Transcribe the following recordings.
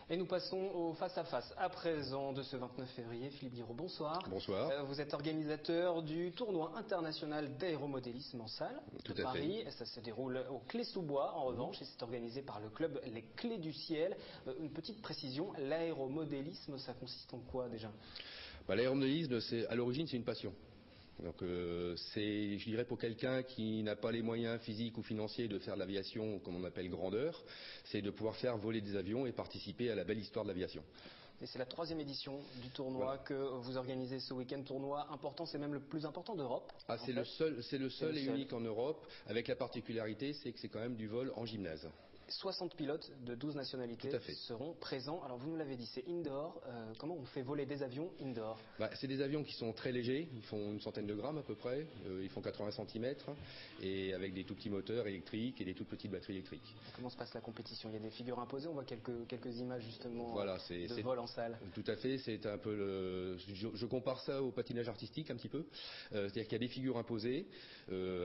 Et nous passons au face-à-face à présent de ce 29 février. Philippe Guiraud, bonsoir. Bonsoir. Vous êtes organisateur du tournoi international d'aéromodélisme en salle de Paris. Et ça se déroule au Clé-sous-Bois en revanche et c'est organisé par le club Les Clés du Ciel. Une petite précision, l'aéromodélisme, ça consiste en quoi déjà? L'aéromodélisme, à l'origine, c'est une passion. Donc c'est, je dirais, pour quelqu'un qui n'a pas les moyens physiques ou financiers de faire de l'aviation, comme on appelle grandeur, c'est de pouvoir faire voler des avions et participer à la belle histoire de l'aviation. Et c'est la 3e édition du tournoi que vous organisez ce week-end. Tournoi important, c'est même le plus important d'Europe. Ah, c'est le seul et unique en Europe, avec la particularité, c'est que c'est quand même du vol en gymnase. 60 pilotes de 12 nationalités seront présents. Alors vous nous l'avez dit, c'est indoor. Comment on fait voler des avions indoor? C'est des avions qui sont très légers, ils font une centaine de grammes à peu près, ils font 80 cm et avec des tout petits moteurs électriques et des toutes petites batteries électriques. Comment se passe la compétition? Il y a des figures imposées, on voit quelques images justement de vol en salle. Tout à fait, c'est un peu je compare ça au patinage artistique un petit peu. C'est-à-dire qu'il y a des figures imposées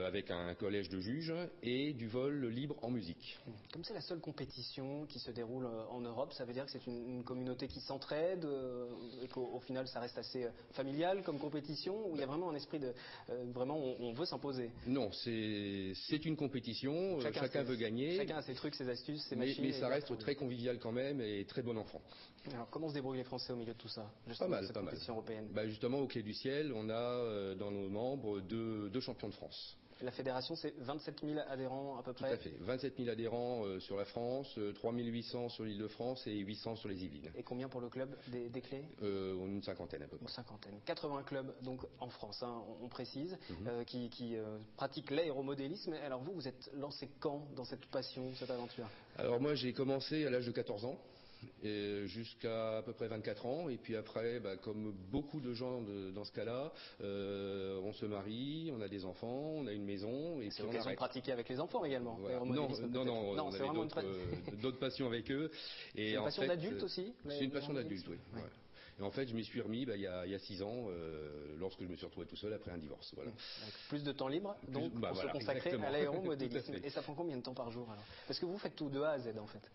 avec un collège de juges et du vol libre en musique. Comme c'est la seule compétition qui se déroule en Europe, ça veut dire que c'est une communauté qui s'entraide et qu'au final ça reste assez familial comme compétition, où il y a vraiment un esprit de vraiment on veut s'imposer? Non, c'est une compétition, chacun veut gagner. Chacun a ses trucs, ses astuces, ses machines. Mais ça reste très convivial quand même et très bon enfant. Alors comment se débrouillent les Français au milieu de tout ça, pas mal, cette compétition européenne? Justement au Clé du Ciel, on a dans nos membres deux champions de France. La fédération, c'est 27 000 adhérents à peu près? Tout à fait, 27 000 adhérents sur la France, 3 800 sur l'Île-de-France et 800 sur les Yvelines. Et combien pour le club des Clés? Une cinquantaine à peu près. Une cinquantaine. 80 clubs donc en France, on précise, qui pratiquent l'aéromodélisme. Alors vous êtes lancé quand dans cette passion, cette aventure? Alors moi j'ai commencé à l'âge de 14 ans. Jusqu'à peu près 24 ans et puis après comme beaucoup de gens dans ce cas-là on se marie, on a des enfants, on a une maison et c'est l'occasion de pratiquer avec les enfants également. Voilà. Non, on avait d'autres passions avec eux. C'est une passion d'adulte aussi? C'est une passion d'adulte, oui. Ouais. Et en fait, je m'y suis remis il y a 6 ans, lorsque je me suis retrouvé tout seul après un divorce. Voilà. Avec plus de temps libre, donc pour se consacrer à l'aéromodélisme. Et ça prend combien de temps par jour alors? Parce que vous faites tout de A à Z en fait.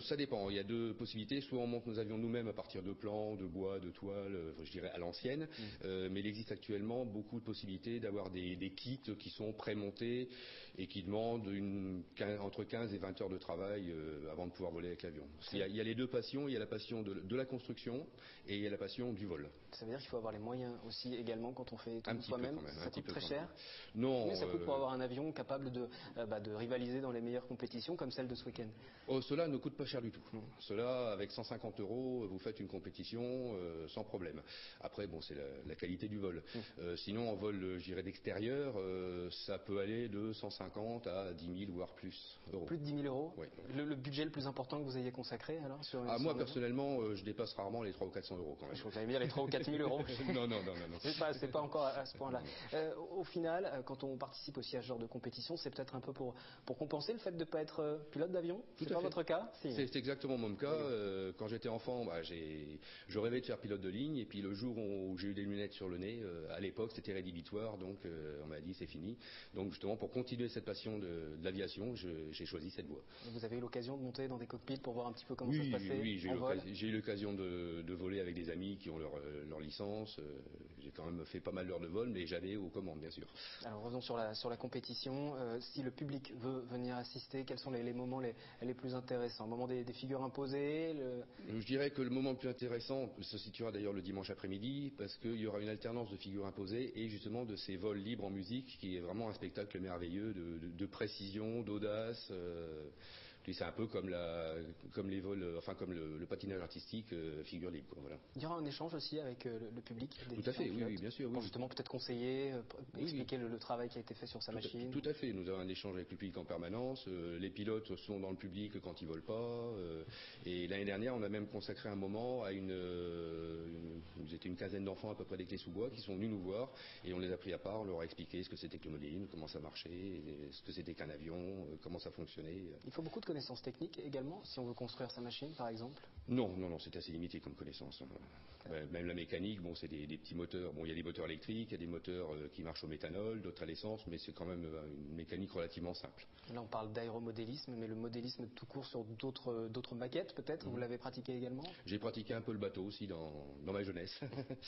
Ça dépend. Il y a deux possibilités. Soit on monte nos avions nous-mêmes à partir de plans, de bois, de toile, je dirais à l'ancienne. Mais il existe actuellement beaucoup de possibilités d'avoir des kits qui sont pré-montés et qui demandent entre 15 et 20 heures de travail avant de pouvoir voler avec l'avion. Il y a les deux passions. Il y a la passion de la construction et il y a la passion du vol. Ça veut dire qu'il faut avoir les moyens aussi également quand on fait tout soi-même. Ça coûte très cher? Non. Mais ça coûte pour avoir un avion capable de rivaliser dans les meilleures compétitions comme celle de ce week-end? Cela ne coûte pas cher du tout. Cela, avec 150 €, vous faites une compétition sans problème. Après, c'est la qualité du vol. Sinon, en vol, je dirais d'extérieur, ça peut aller de 150 à 10 000 voire plus euros. Plus de 10 000 €? Oui. Le budget le plus important que vous ayez consacré alors moi personnellement, je dépasse rarement les 300 ou 400 € quand même. Je crois que vous allez dire les 3 ou 4 000 €. Non. C'est pas encore à ce point-là. Au final, quand on participe aussi à ce genre de compétition, c'est peut-être un peu pour compenser le fait de ne pas être pilote d'avion? C'est pas votre cas? C'est exactement mon cas. Quand j'étais enfant, je rêvais de faire pilote de ligne et puis le jour où j'ai eu des lunettes sur le nez, à l'époque c'était rédhibitoire, donc on m'a dit c'est fini. Donc justement pour continuer cette passion de l'aviation, j'ai choisi cette voie. Vous avez eu l'occasion de monter dans des cockpits pour voir un petit peu comment ça se passait? Oui, j'ai eu l'occasion de voler avec des amis qui ont leur licence. J'ai quand même fait pas mal d'heures de vol, mais j'avais aux commandes bien sûr. Alors revenons sur la compétition. Si le public veut venir assister, quels sont les moments les plus intéressants? Au moment des figures imposées? Je dirais que le moment le plus intéressant se situera d'ailleurs le dimanche après-midi, parce qu'il y aura une alternance de figures imposées et justement de ces vols libres en musique, qui est vraiment un spectacle merveilleux de précision, d'audace. C'est un peu comme les vols, comme le patinage artistique, figure libre. Voilà. Il y aura un échange aussi avec le public? Tout à fait, oui, bien sûr. Pour justement peut-être conseiller, expliquer le travail qui a été fait sur sa machine? Tout à fait. Nous avons un échange avec le public en permanence. Les pilotes sont dans le public quand ils volent pas. Et l'année dernière, on a même consacré un moment à nous étions une quinzaine d'enfants à peu près des Clés-sous-Bois qui sont venus nous voir et on les a pris à part, on leur a expliqué ce que c'était que le modélisme, comment ça marchait, ce que c'était qu'un avion, comment ça fonctionnait. Il faut beaucoup de connaissances connaissances techniques également, si on veut construire sa machine par exemple? Non, c'est assez limité comme connaissance. Même la mécanique, bon, c'est des petits moteurs. Bon, il y a des moteurs électriques, il y a des moteurs qui marchent au méthanol, d'autres à l'essence, mais c'est quand même une mécanique relativement simple. Là, on parle d'aéromodélisme, mais le modélisme tout court sur d'autres maquettes peut-être, vous l'avez pratiqué également? J'ai pratiqué un peu le bateau aussi dans ma jeunesse.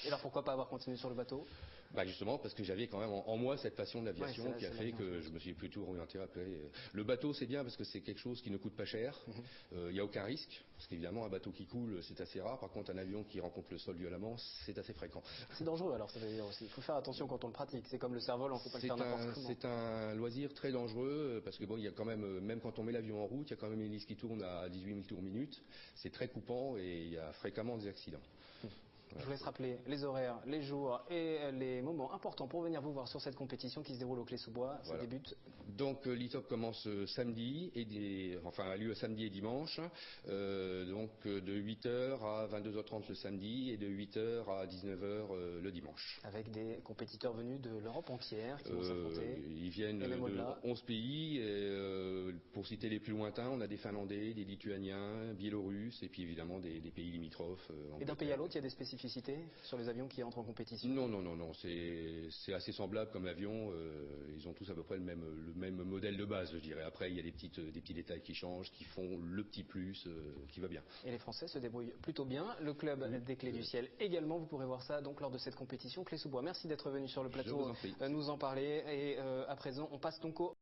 Et alors pourquoi pas avoir continué sur le bateau? Justement parce que j'avais quand même en moi cette passion de l'aviation qui a fait que je me suis plutôt orienté après. Le bateau c'est bien parce que c'est quelque chose qui ne coûte pas cher, il n'y a aucun risque, parce qu'évidemment un bateau qui coule c'est assez rare, par contre un avion qui rencontre le sol violemment c'est assez fréquent. C'est dangereux alors ça veut dire aussi, il faut faire attention quand on le pratique, c'est comme le cerf-volant, il ne faut pas le faire n'importe comment. C'est un loisir très dangereux parce que bon il y a quand même quand on met l'avion en route, il y a quand même une hélice qui tourne à 18 000 tours minute, c'est très coupant et il y a fréquemment des accidents. Je vous laisse rappeler les horaires, les jours et les moments importants pour venir vous voir sur cette compétition qui se déroule au Clé-sous-Bois. Ça débute. Donc l'ITOP commence samedi, a lieu samedi et dimanche, donc de 8h à 22h30 le samedi et de 8h à 19h le dimanche. Avec des compétiteurs venus de l'Europe entière qui vont s'affronter. Ils viennent de 11 pays, et, pour citer les plus lointains, on a des Finlandais, des Lituaniens, Biélorusses et puis évidemment des pays limitrophes. Et d'un pays à l'autre, il y a des spécificités sur les avions qui entrent en compétition? Non, c'est assez semblable comme avion, ils ont tous à peu près le même modèle de base, je dirais. Après, il y a des petits détails qui changent, qui font le petit plus, qui va bien. Et les Français se débrouillent plutôt bien. Le club des Clés du Ciel également, vous pourrez voir ça donc lors de cette compétition Clé-sous-Bois. Merci d'être venu sur le plateau nous en parler. Et à présent, on passe donc au